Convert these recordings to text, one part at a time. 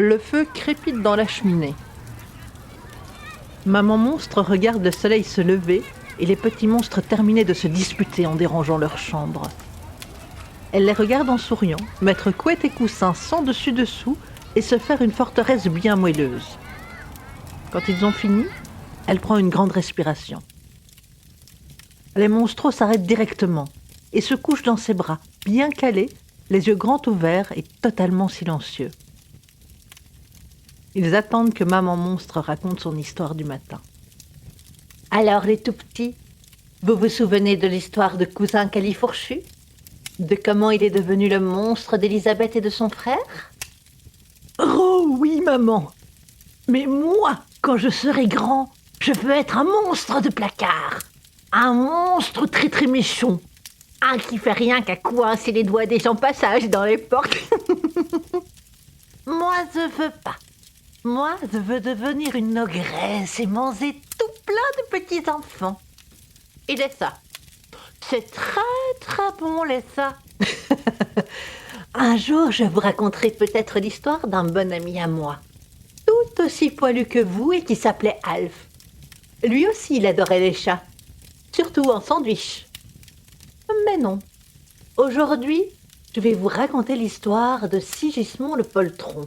Le feu crépite dans la cheminée. Maman monstre regarde le soleil se lever et les petits monstres terminer de se disputer en dérangeant leur chambre. Elle les regarde en souriant, mettre couette et coussin sans dessus-dessous et se faire une forteresse bien moelleuse. Quand ils ont fini, elle prend une grande respiration. Les monstros s'arrêtent directement et se couchent dans ses bras, bien calés, les yeux grands ouverts et totalement silencieux. Ils attendent que maman monstre raconte son histoire du matin. Alors les tout petits, vous vous souvenez de l'histoire de cousin Califourchu? De comment il est devenu le monstre d'Elisabeth et de son frère? Oh oui, maman. Mais moi, quand je serai grand, je veux être un monstre de placard. Un monstre très très méchant. Un qui fait rien qu'à coincer les doigts des gens passage dans les portes. Moi, je veux pas. Moi, je veux devenir une ogresse et manger tout plein de petits-enfants. Et les ça. C'est très très bon, les ça. Un jour, je vous raconterai peut-être l'histoire d'un bon ami à moi. Tout aussi poilu que vous et qui s'appelait Alf. Lui aussi, il adorait les chats. Surtout en sandwich. Mais non. Aujourd'hui, je vais vous raconter l'histoire de Sigismond le poltron.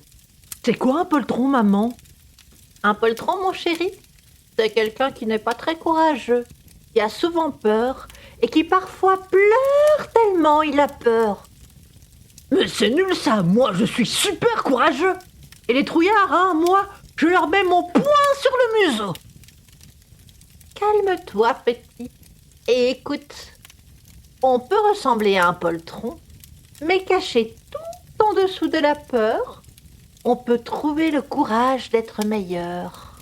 C'est quoi un poltron, maman? Un poltron, mon chéri, c'est quelqu'un qui n'est pas très courageux, qui a souvent peur et qui parfois pleure tellement il a peur. Mais c'est nul ça, moi je suis super courageux. Et les trouillards, hein, moi, je leur mets mon poing sur le museau. Calme-toi, petit, et écoute. On peut ressembler à un poltron, mais caché tout en dessous de la peur, on peut trouver le courage d'être meilleur.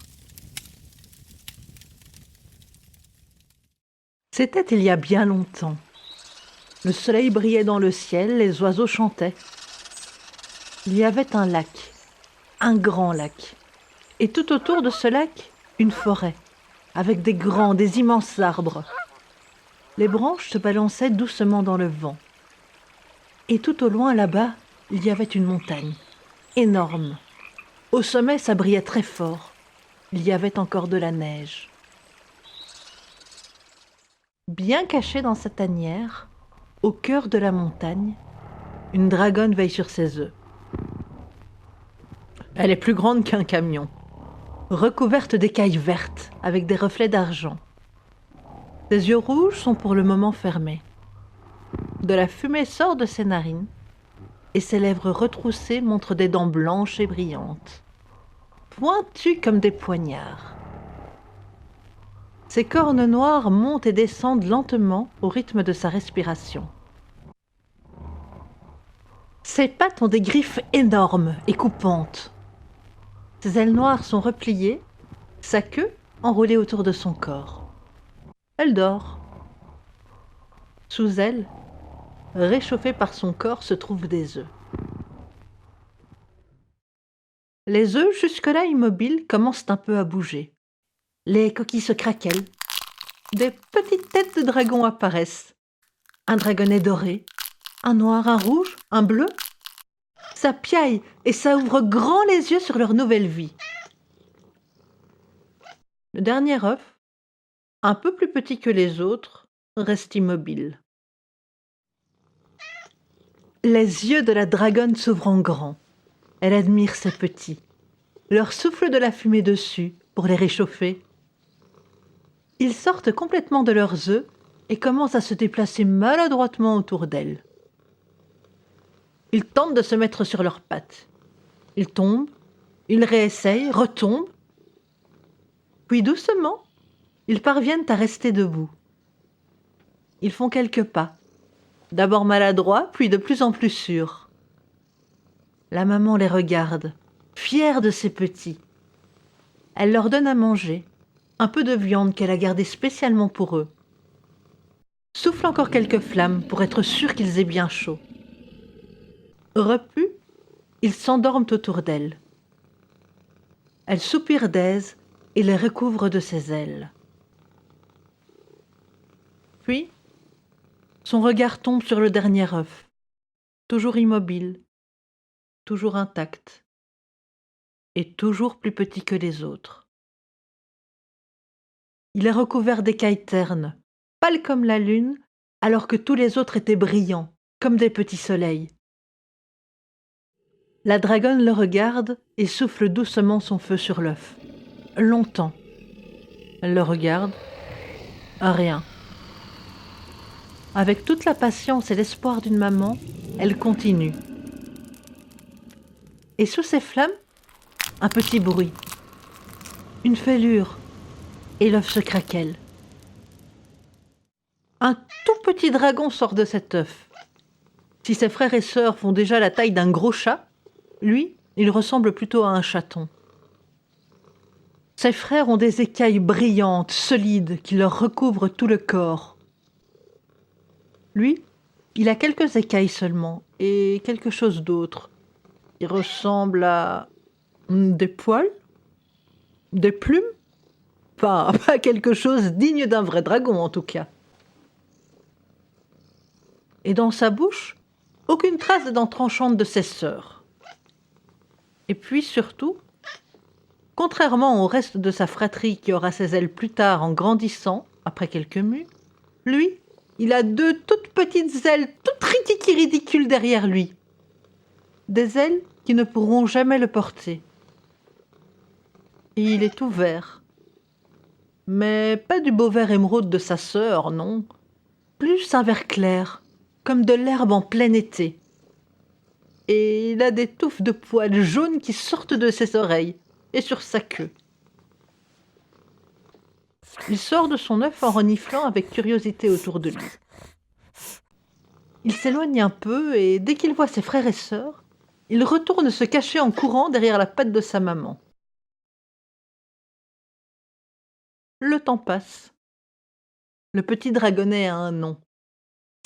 C'était il y a bien longtemps. Le soleil brillait dans le ciel, les oiseaux chantaient. Il y avait un lac, un grand lac. Et tout autour de ce lac, une forêt, avec des immenses arbres. Les branches se balançaient doucement dans le vent. Et tout au loin, là-bas, il y avait une montagne, énorme. Au sommet, ça brillait très fort. Il y avait encore de la neige. Bien cachée dans sa tanière, au cœur de la montagne, une dragonne veille sur ses œufs. Elle est plus grande qu'un camion, recouverte d'écailles vertes avec des reflets d'argent. Ses yeux rouges sont pour le moment fermés. De la fumée sort de ses narines et ses lèvres retroussées montrent des dents blanches et brillantes, pointues comme des poignards. Ses cornes noires montent et descendent lentement au rythme de sa respiration. Ses pattes ont des griffes énormes et coupantes. Ses ailes noires sont repliées, sa queue enroulée autour de son corps. Elle dort. Sous elle, réchauffés par son corps, se trouvent des œufs. Les œufs, jusque-là immobiles, commencent un peu à bouger. Les coquilles se craquellent. Des petites têtes de dragons apparaissent. Un dragonnet doré, un noir, un rouge, un bleu. Ça piaille et ça ouvre grand les yeux sur leur nouvelle vie. Le dernier œuf, un peu plus petit que les autres, reste immobile. Les yeux de la dragonne s'ouvrent en grand. Elle admire ses petits. Leur souffle de la fumée dessus pour les réchauffer. Ils sortent complètement de leurs œufs et commencent à se déplacer maladroitement autour d'elle. Ils tentent de se mettre sur leurs pattes. Ils tombent, ils réessayent, retombent. Puis doucement, ils parviennent à rester debout. Ils font quelques pas, d'abord maladroits, puis de plus en plus sûrs. La maman les regarde, fière de ses petits. Elle leur donne à manger, un peu de viande qu'elle a gardée spécialement pour eux. Souffle encore quelques flammes pour être sûr qu'ils aient bien chaud. Repus, ils s'endorment autour d'elle. Elle soupire d'aise et les recouvre de ses ailes. Puis, son regard tombe sur le dernier œuf, toujours immobile, toujours intact. et toujours plus petit que les autres. Il est recouvert d'écailles ternes, pâles comme la lune, alors que tous les autres étaient brillants, comme des petits soleils. La dragonne le regarde et souffle doucement son feu sur l'œuf. Longtemps. Elle le regarde. Rien. Avec toute la patience et l'espoir d'une maman, elle continue. Et sous ces flammes, un petit bruit. Une fêlure. Et l'œuf se craquelle. Un tout petit dragon sort de cet œuf. Si ses frères et sœurs font déjà la taille d'un gros chat, lui, il ressemble plutôt à un chaton. Ses frères ont des écailles brillantes, solides, qui leur recouvrent tout le corps. Lui, il a quelques écailles seulement, et quelque chose d'autre. Il ressemble à des poils, des plumes, pas quelque chose digne d'un vrai dragon en tout cas. Et dans sa bouche, aucune trace des dents tranchantes de ses sœurs. Et puis surtout, contrairement au reste de sa fratrie qui aura ses ailes plus tard en grandissant, après quelques mues, lui, il a 2 toutes petites ailes, toutes ridicules derrière lui. Des ailes qui ne pourront jamais le porter. Et il est tout vert. Mais pas du beau vert émeraude de sa sœur, non. Plus un vert clair, comme de l'herbe en plein été. Et il a des touffes de poils jaunes qui sortent de ses oreilles et sur sa queue. Il sort de son œuf en reniflant avec curiosité autour de lui. Il s'éloigne un peu et dès qu'il voit ses frères et sœurs, il retourne se cacher en courant derrière la patte de sa maman. Le temps passe. Le petit dragonnet a un nom,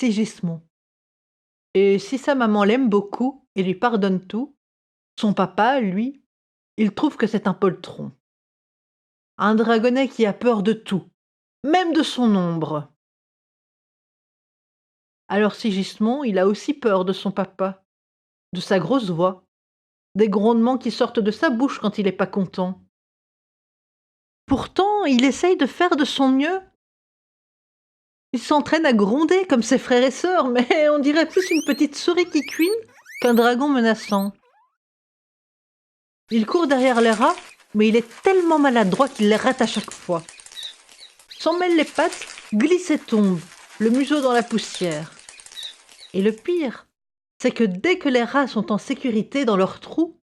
Sigismond. Et si sa maman l'aime beaucoup et lui pardonne tout, son papa, lui, il trouve que c'est un poltron. Un dragonnet qui a peur de tout, même de son ombre. Alors Sigismond, il a aussi peur de son papa, de sa grosse voix, des grondements qui sortent de sa bouche quand il n'est pas content. Pourtant, il essaye de faire de son mieux. Il s'entraîne à gronder comme ses frères et sœurs, mais on dirait plus une petite souris qui cuine qu'un dragon menaçant. Il court derrière les rats, mais il est tellement maladroit qu'il les rate à chaque fois. S'en mêle les pattes, glisse et tombe, le museau dans la poussière. Et le pire, c'est que dès que les rats sont en sécurité dans leur trou,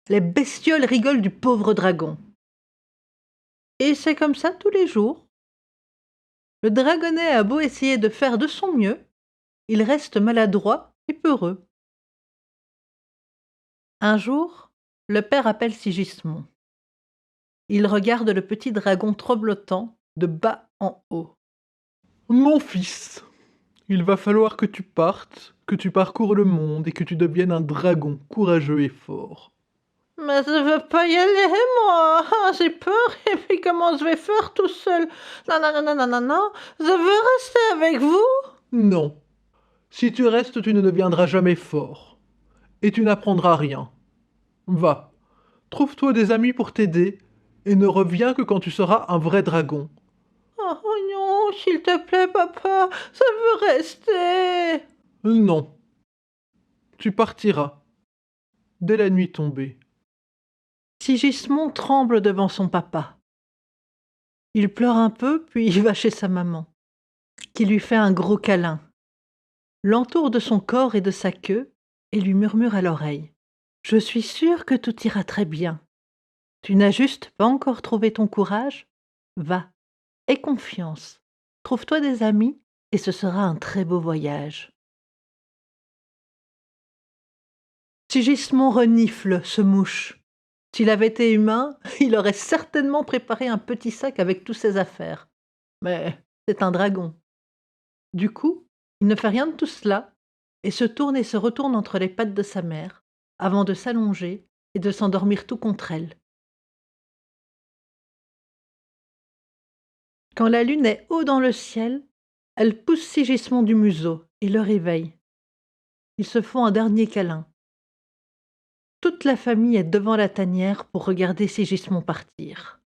les bestioles rigolent du pauvre dragon. Et c'est comme ça tous les jours. Le dragonnet a beau essayer de faire de son mieux, il reste maladroit et peureux. Un jour, le père appelle Sigismond. Il regarde le petit dragon tremblotant de bas en haut. Mon fils, il va falloir que tu partes, que tu parcours le monde et que tu deviennes un dragon courageux et fort. Mais je veux pas y aller, moi. J'ai peur, et puis comment je vais faire tout seul? Non, je veux rester avec vous. Non. Si tu restes, tu ne deviendras jamais fort. Et tu n'apprendras rien. Va, trouve-toi des amis pour t'aider, et ne reviens que quand tu seras un vrai dragon. Oh non, s'il te plaît, papa, je veux rester. Non. Tu partiras. Dès la nuit tombée. Sigismond tremble devant son papa. Il pleure un peu, puis il va chez sa maman, qui lui fait un gros câlin, l'entoure de son corps et de sa queue, et lui murmure à l'oreille. « Je suis sûre que tout ira très bien. Tu n'as juste pas encore trouvé ton courage? Va, aie confiance. Trouve-toi des amis, et ce sera un très beau voyage. » Sigismond renifle, se mouche. S'il avait été humain, il aurait certainement préparé un petit sac avec toutes ses affaires. Mais c'est un dragon. Du coup, il ne fait rien de tout cela, et se tourne et se retourne entre les pattes de sa mère, avant de s'allonger et de s'endormir tout contre elle. Quand la lune est haut dans le ciel, elle pousse Sigismond du museau et le réveille. Ils se font un dernier câlin. Toute la famille est devant la tanière pour regarder Sigismond partir.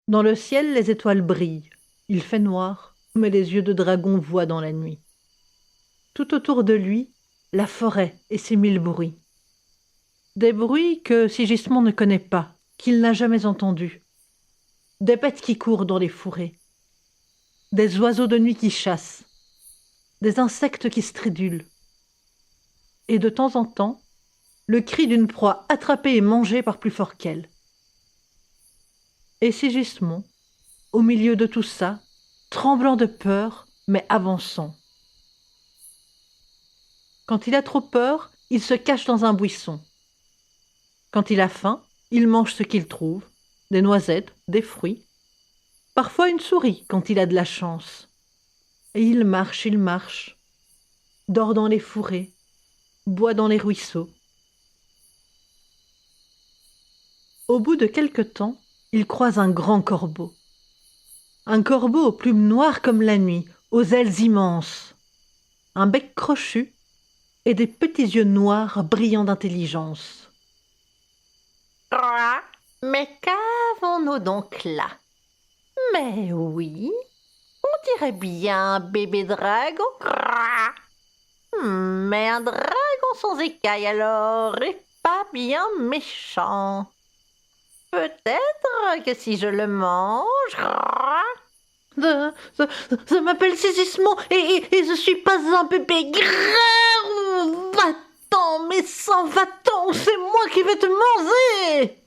Dans le ciel, les étoiles brillent. Il fait noir, mais les yeux de dragon voient dans la nuit. Tout autour de lui, la forêt et ses mille bruits. Des bruits que Sigismond ne connaît pas, qu'il n'a jamais entendus. Des bêtes qui courent dans les fourrés. Des oiseaux de nuit qui chassent. Des insectes qui stridulent. Et de temps en temps, le cri d'une proie attrapée et mangée par plus fort qu'elle. Et Sigismond, au milieu de tout ça, tremblant de peur, mais avançant. Quand il a trop peur, il se cache dans un buisson. Quand il a faim, il mange ce qu'il trouve, des noisettes, des fruits, parfois une souris quand il a de la chance. Et il marche, dort dans les fourrés, boit dans les ruisseaux. Au bout de quelque temps, il croise un grand corbeau. Un corbeau aux plumes noires comme la nuit, aux ailes immenses, un bec crochu et des petits yeux noirs brillants d'intelligence. Croix, mais qu'avons-nous donc là? Mais oui, on dirait bien un bébé dragon. Croix. Mais un dragon sans écailles alors, et pas bien méchant. Peut-être que si je le mange... Je m'appelle Sigismond et je suis pas un bébé. Va-t'en, mais sans va-t'en, c'est moi qui vais te manger.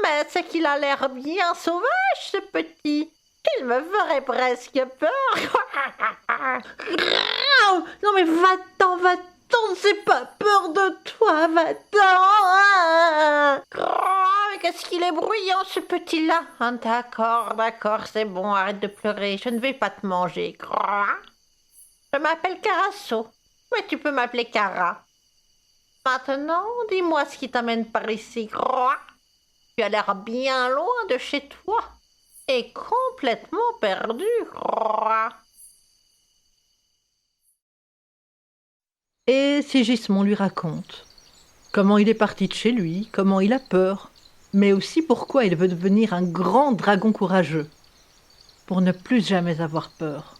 Mais c'est qu'il a l'air bien sauvage, ce petit. Il me ferait presque peur. Non mais va-t'en, j'ai pas peur de toi, va-t'en. Qu'est-ce qu'il est bruyant, ce petit-là. D'accord, c'est bon, arrête de pleurer, je ne vais pas te manger. Je m'appelle Carasso, mais tu peux m'appeler Cara. Maintenant, dis-moi ce qui t'amène par ici. Tu as l'air bien loin de chez toi et complètement perdu. Et Sigismond lui raconte comment il est parti de chez lui, comment il a peur, mais aussi pourquoi il veut devenir un grand dragon courageux, pour ne plus jamais avoir peur.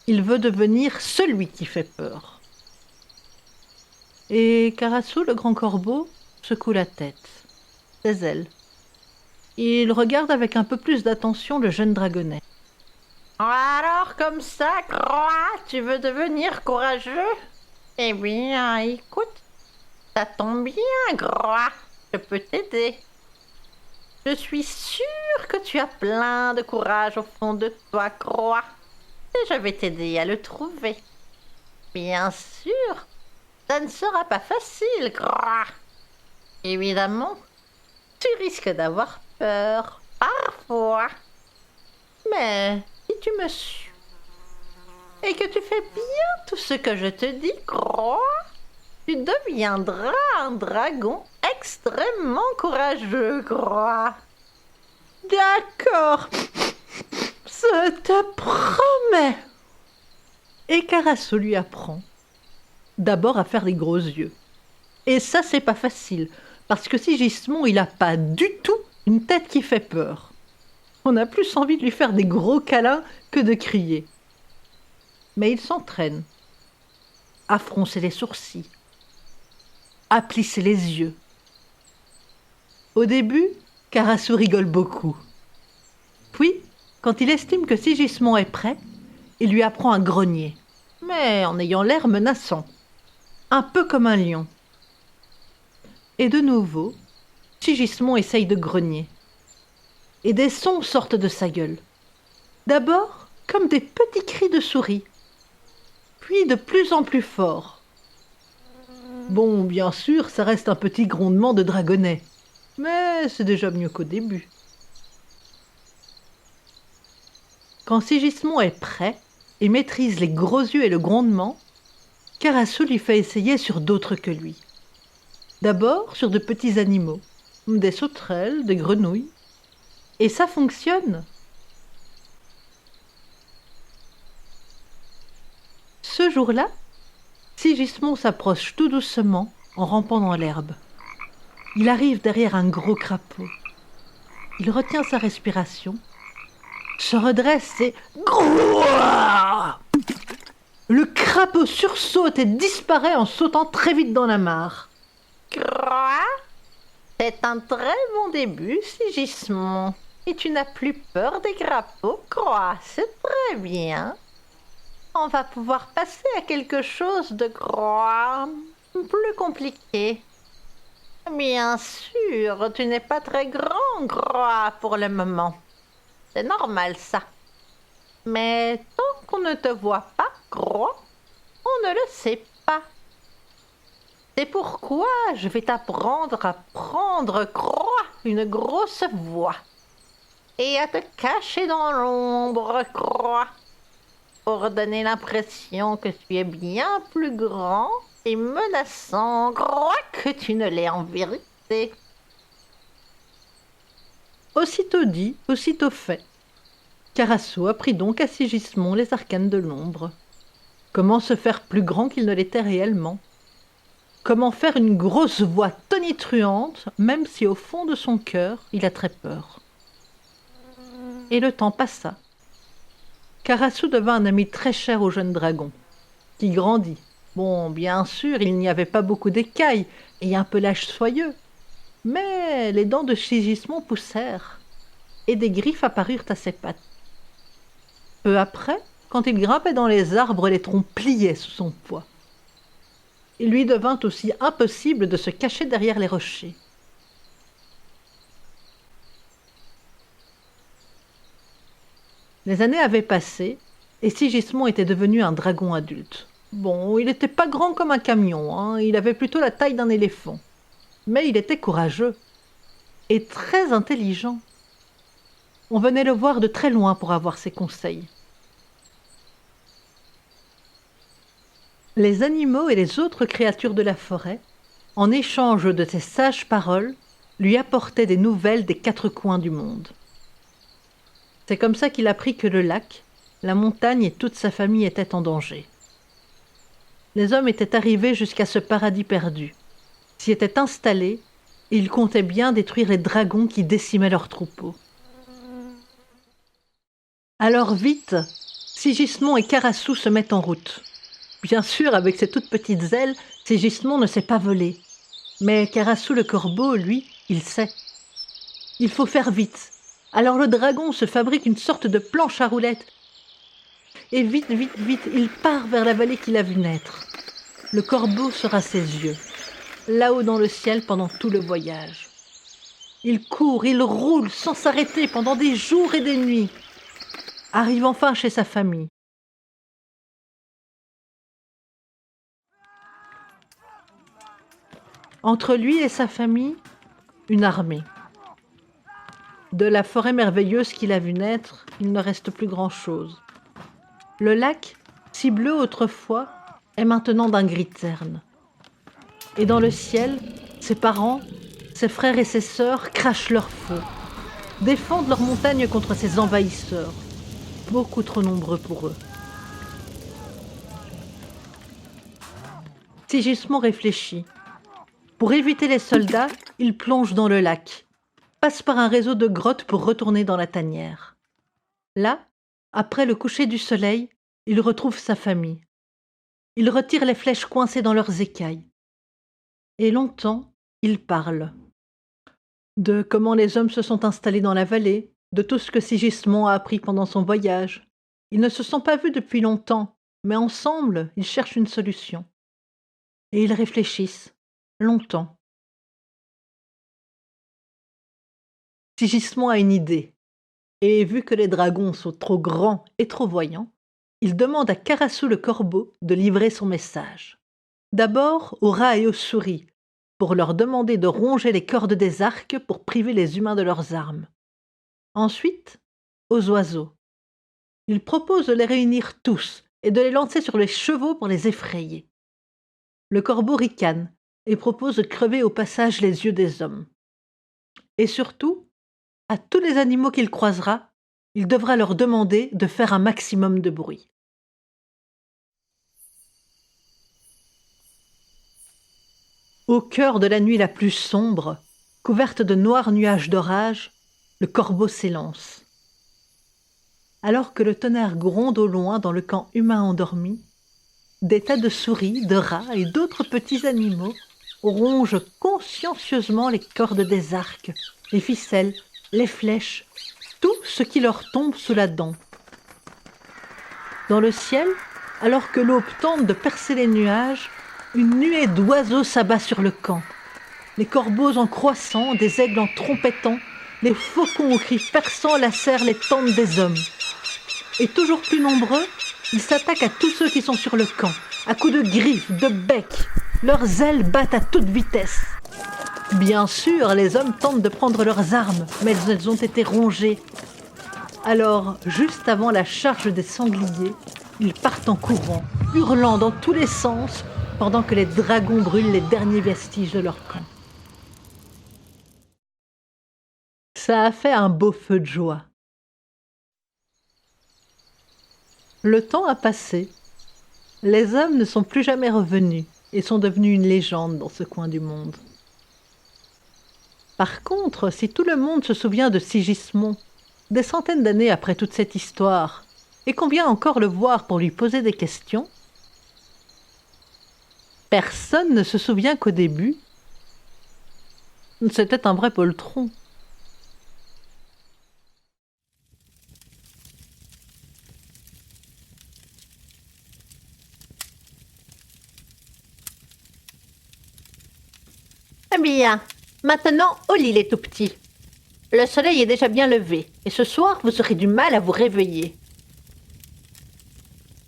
Il veut devenir celui qui fait peur. Et Carasso, le grand corbeau, secoue la tête, ses ailes. Il regarde avec un peu plus d'attention le jeune dragonnet. Alors, comme ça, tu veux devenir courageux? Eh bien, écoute, ça tombe bien, je peux t'aider. Je suis sûre que tu as plein de courage au fond de toi, et je vais t'aider à le trouver. Bien sûr, ça ne sera pas facile, Évidemment, tu risques d'avoir peur, parfois. Mais si tu me suis et que tu fais bien tout ce que je te dis, tu deviendras un dragon extrêmement courageux, D'accord, je te promets. Et Carasso lui apprend d'abord à faire les gros yeux. Et ça, c'est pas facile, parce que Sigismond, il a pas du tout une tête qui fait peur. On a plus envie de lui faire des gros câlins que de crier. Mais il s'entraîne à froncer les sourcils, à plisser les yeux. Au début, Carasso rigole beaucoup. Puis, quand il estime que Sigismond est prêt, il lui apprend à grogner, mais en ayant l'air menaçant, un peu comme un lion. Et de nouveau, Sigismond essaye de grogner. Et des sons sortent de sa gueule. D'abord, comme des petits cris de souris, puis de plus en plus forts. Bon, bien sûr, ça reste un petit grondement de dragonnet, mais c'est déjà mieux qu'au début. Quand Sigismond est prêt et maîtrise les gros yeux et le grondement, Carasso lui fait essayer sur d'autres que lui. D'abord sur de petits animaux, des sauterelles, des grenouilles. Et ça fonctionne. Ce jour-là, Sigismond s'approche tout doucement en rampant dans l'herbe. Il arrive derrière un gros crapaud. Il retient sa respiration, se redresse et... Grouah! Le crapaud sursaute et disparaît en sautant très vite dans la mare. Croix, c'est un très bon début, Sigismond. Et tu n'as plus peur des crapauds, Croix, c'est très bien. On va pouvoir passer à quelque chose de plus compliqué. Bien sûr, tu n'es pas très grand, Croix, pour le moment. C'est normal, ça. Mais tant qu'on ne te voit pas, Croix, on ne le sait pas. C'est pourquoi je vais t'apprendre à prendre, Croix, une grosse voix. Et à te cacher dans l'ombre, Croix, pour donner l'impression que tu es bien plus grand et menaçant, Croix, que tu ne l'es en vérité. Aussitôt dit, aussitôt fait. Carasso apprit donc à Sigismond les arcanes de l'ombre. Comment se faire plus grand qu'il ne l'était réellement. Comment faire une grosse voix tonitruante, même si au fond de son cœur, il a très peur. Et le temps passa. Carasso devint un ami très cher au jeune dragon, qui grandit. Bon, bien sûr, il n'y avait pas beaucoup d'écailles et un pelage soyeux, mais les dents de Sigismond poussèrent, et des griffes apparurent à ses pattes. Peu après, quand il grimpait dans les arbres, les troncs pliaient sous son poids. Il lui devint aussi impossible de se cacher derrière les rochers. Les années avaient passé, et Sigismond était devenu un dragon adulte. Bon, il n'était pas grand comme un camion, hein, il avait plutôt la taille d'un éléphant. Mais il était courageux et très intelligent. On venait le voir de très loin pour avoir ses conseils. Les animaux et les autres créatures de la forêt, en échange de ses sages paroles, lui apportaient des nouvelles des quatre coins du monde. C'est comme ça qu'il apprit que le lac, la montagne et toute sa famille étaient en danger. Les hommes étaient arrivés jusqu'à ce paradis perdu, s'y étaient installés, et ils comptaient bien détruire les dragons qui décimaient leurs troupeaux. Alors vite, Sigismond et Carasso se mettent en route. Bien sûr, avec ses toutes petites ailes, Sigismond ne sait pas voler. Mais Carasso le corbeau, lui, il sait. Il faut faire vite. Alors le dragon se fabrique une sorte de planche à roulettes. Et vite, vite, vite, il part vers la vallée qu'il a vue naître. Le corbeau sera ses yeux, là-haut dans le ciel pendant tout le voyage. Il court, il roule sans s'arrêter pendant des jours et des nuits. Arrive enfin chez sa famille. Entre lui et sa famille, une armée. De la forêt merveilleuse qu'il a vue naître, il ne reste plus grand-chose. Le lac, si bleu autrefois, est maintenant d'un gris terne. Et dans le ciel, ses parents, ses frères et ses sœurs crachent leur feu, défendent leur montagne contre ces envahisseurs, beaucoup trop nombreux pour eux. Sigismond réfléchit. Pour éviter les soldats, il plonge dans le lac, passe par un réseau de grottes pour retourner dans la tanière. Là, après le coucher du soleil, il retrouve sa famille. Il retire les flèches coincées dans leurs écailles. Et longtemps, il parle. De comment les hommes se sont installés dans la vallée, de tout ce que Sigismond a appris pendant son voyage. Ils ne se sont pas vus depuis longtemps, mais ensemble, ils cherchent une solution. Et ils réfléchissent, longtemps. Sigismond a une idée, et vu que les dragons sont trop grands et trop voyants, il demande à Carasso le corbeau de livrer son message. D'abord aux rats et aux souris, pour leur demander de ronger les cordes des arcs pour priver les humains de leurs armes. Ensuite, aux oiseaux. Il propose de les réunir tous et de les lancer sur les chevaux pour les effrayer. Le corbeau ricane et propose de crever au passage les yeux des hommes. Et surtout, à tous les animaux qu'il croisera, il devra leur demander de faire un maximum de bruit. Au cœur de la nuit la plus sombre, couverte de noirs nuages d'orage, le corbeau s'élance. Alors que le tonnerre gronde au loin dans le camp humain endormi, des tas de souris, de rats et d'autres petits animaux rongent consciencieusement les cordes des arcs, les ficelles, les flèches, tout ce qui leur tombe sous la dent. Dans le ciel, alors que l'aube tente de percer les nuages, une nuée d'oiseaux s'abat sur le camp. Les corbeaux en croissant, des aigles en trompettant, les faucons aux cris perçants lacèrent les tentes des hommes. Et toujours plus nombreux, ils s'attaquent à tous ceux qui sont sur le camp, à coups de griffes, de becs. Leurs ailes battent à toute vitesse. Bien sûr, les hommes tentent de prendre leurs armes, mais elles ont été rongées. Alors, juste avant la charge des sangliers, ils partent en courant, hurlant dans tous les sens, pendant que les dragons brûlent les derniers vestiges de leur camp. Ça a fait un beau feu de joie. Le temps a passé. Les hommes ne sont plus jamais revenus et sont devenus une légende dans ce coin du monde. Par contre, si tout le monde se souvient de Sigismond, des centaines d'années après toute cette histoire, et qu'on vient encore le voir pour lui poser des questions, personne ne se souvient qu'au début, c'était un vrai poltron. Eh bien, maintenant, au lit les tout petits. Le soleil est déjà bien levé, et ce soir, vous aurez du mal à vous réveiller.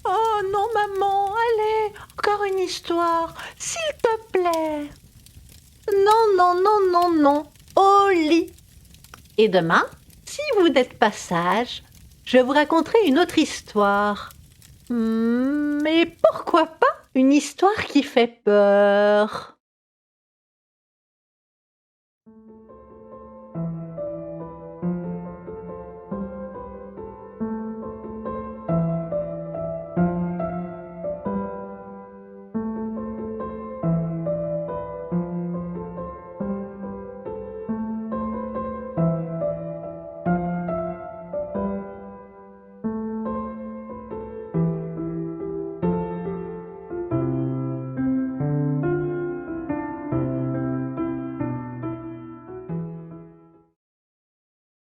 Oh non, maman, allez, encore une histoire, s'il te plaît. Non, non, non, non, non, au lit. Et demain, si vous n'êtes pas sage, je vous raconterai une autre histoire. Mais pourquoi pas une histoire qui fait peur?